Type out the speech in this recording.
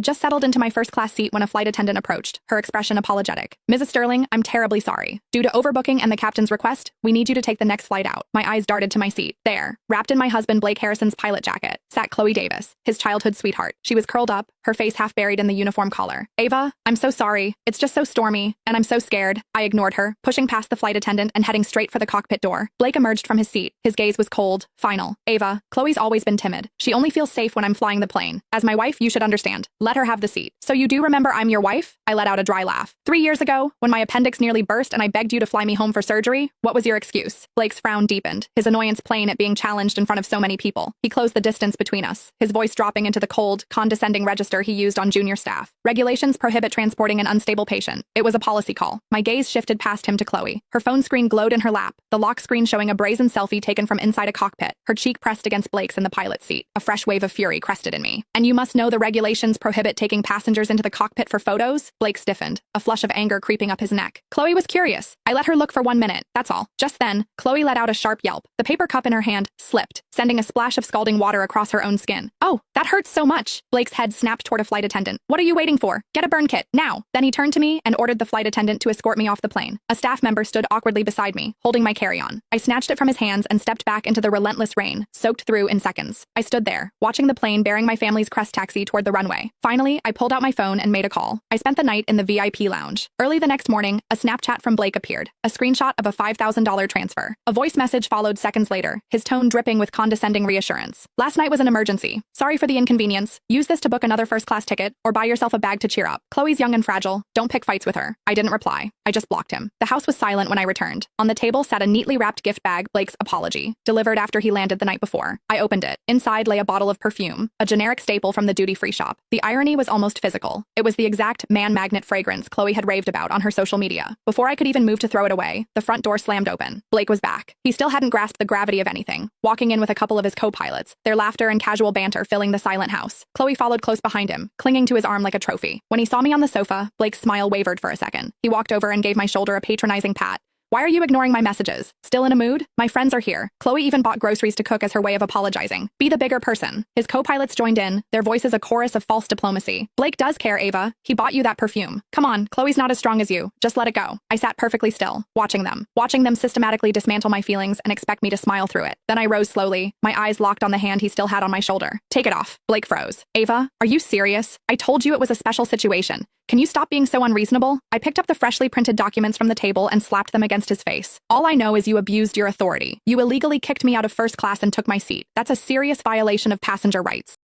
Just settled into my first-class seat when a flight attendant approached, her expression apologetic. Mrs. Sterling, I'm terribly sorry. Due to overbooking and the captain's request, we need you to take the next flight out. My eyes darted to my seat. There, wrapped in my husband Blake Harrison's pilot jacket, sat Chloe Davis, his childhood sweetheart. She was curled up, her face half buried in the uniform collar. Ava, I'm so sorry. It's just so stormy, and I'm so scared. I ignored her, pushing past the flight attendant and heading straight for the cockpit door. Blake emerged from his seat. His gaze was cold, final. Ava, Chloe's always been timid. She only feels safe when I'm flying the plane. As my wife, you should understand. Let her have the seat. So you do remember I'm your wife? I let out a dry laugh. 3 years ago, when my appendix nearly burst and I begged you to fly me home for surgery, what was your excuse? Blake's frown deepened, his annoyance plain at being challenged in front of so many people. He closed the distance between us, his voice dropping into the cold, condescending register he used on junior staff. Regulations prohibit transporting an unstable patient. It was a policy call. My gaze shifted past him to Chloe. Her phone screen glowed in her lap, the lock screen showing a brazen selfie taken from inside a cockpit, her cheek pressed against Blake's in the pilot's seat. A fresh wave of fury crested in me. And you must know the regulations prohibit taking passengers into the cockpit for photos? Blake stiffened, a flush of anger creeping up his neck. Chloe was curious. I let her look for 1 minute, that's all. Just then, Chloe let out a sharp yelp. The paper cup in her hand slipped, sending a splash of scalding water across her own skin. Oh, that hurts so much. Blake's head snapped toward a flight attendant. What are you waiting for? Get a burn kit, now. Then he turned to me and ordered the flight attendant to escort me off the plane. A staff member stood awkwardly beside me, holding my carry-on. I snatched it from his hands and stepped back into the relentless rain, soaked through in seconds. I stood there, watching the plane bearing my family's crest taxi toward the runway. Finally, I pulled out my phone and made a call. I spent the night in the VIP lounge. Early the next morning, a Snapchat from Blake appeared, a screenshot of a $5,000 transfer. A voice message followed seconds later, his tone dripping with condescending reassurance. Last night was an emergency. Sorry for the inconvenience. Use this to book another first-class ticket, or buy yourself a bag to cheer up. Chloe's young and fragile. Don't pick fights with her. I didn't reply. I just blocked him. The house was silent when I returned. On the table sat a neatly wrapped gift bag, Blake's apology, delivered after he landed the night before. I opened it. Inside lay a bottle of perfume, a generic staple from the duty-free shop. The irony was almost physical. It was the exact man-magnet fragrance Chloe had raved about on her social media. Before I could even move to throw it away, the front door slammed open. Blake was back. He still hadn't grasped the gravity of anything, walking in with a couple of his co-pilots, their laughter and casual banter filling the silent house. Chloe followed close behind him, clinging to his arm like a trophy. When he saw me on the sofa, Blake's smile wavered for a second. He walked over and gave my shoulder a patronizing pat. Why are you ignoring my messages? Still in a mood? My friends are here. Chloe even bought groceries to cook as her way of apologizing. Be the bigger person. His co-pilots joined in, their voices a chorus of false diplomacy. Blake does care, Ava. He bought you that perfume. Come on, Chloe's not as strong as you. Just let it go. I sat perfectly still, watching them systematically dismantle my feelings and expect me to smile through it. Then I rose slowly, my eyes locked on the hand he still had on my shoulder. Take it off. Blake froze. Ava, are you serious? I told you it was a special situation. Can you stop being so unreasonable? I picked up the freshly printed documents from the table and slapped them against his face. All I know is you abused your authority. You illegally kicked me out of first class and took my seat. That's a serious violation of passenger rights.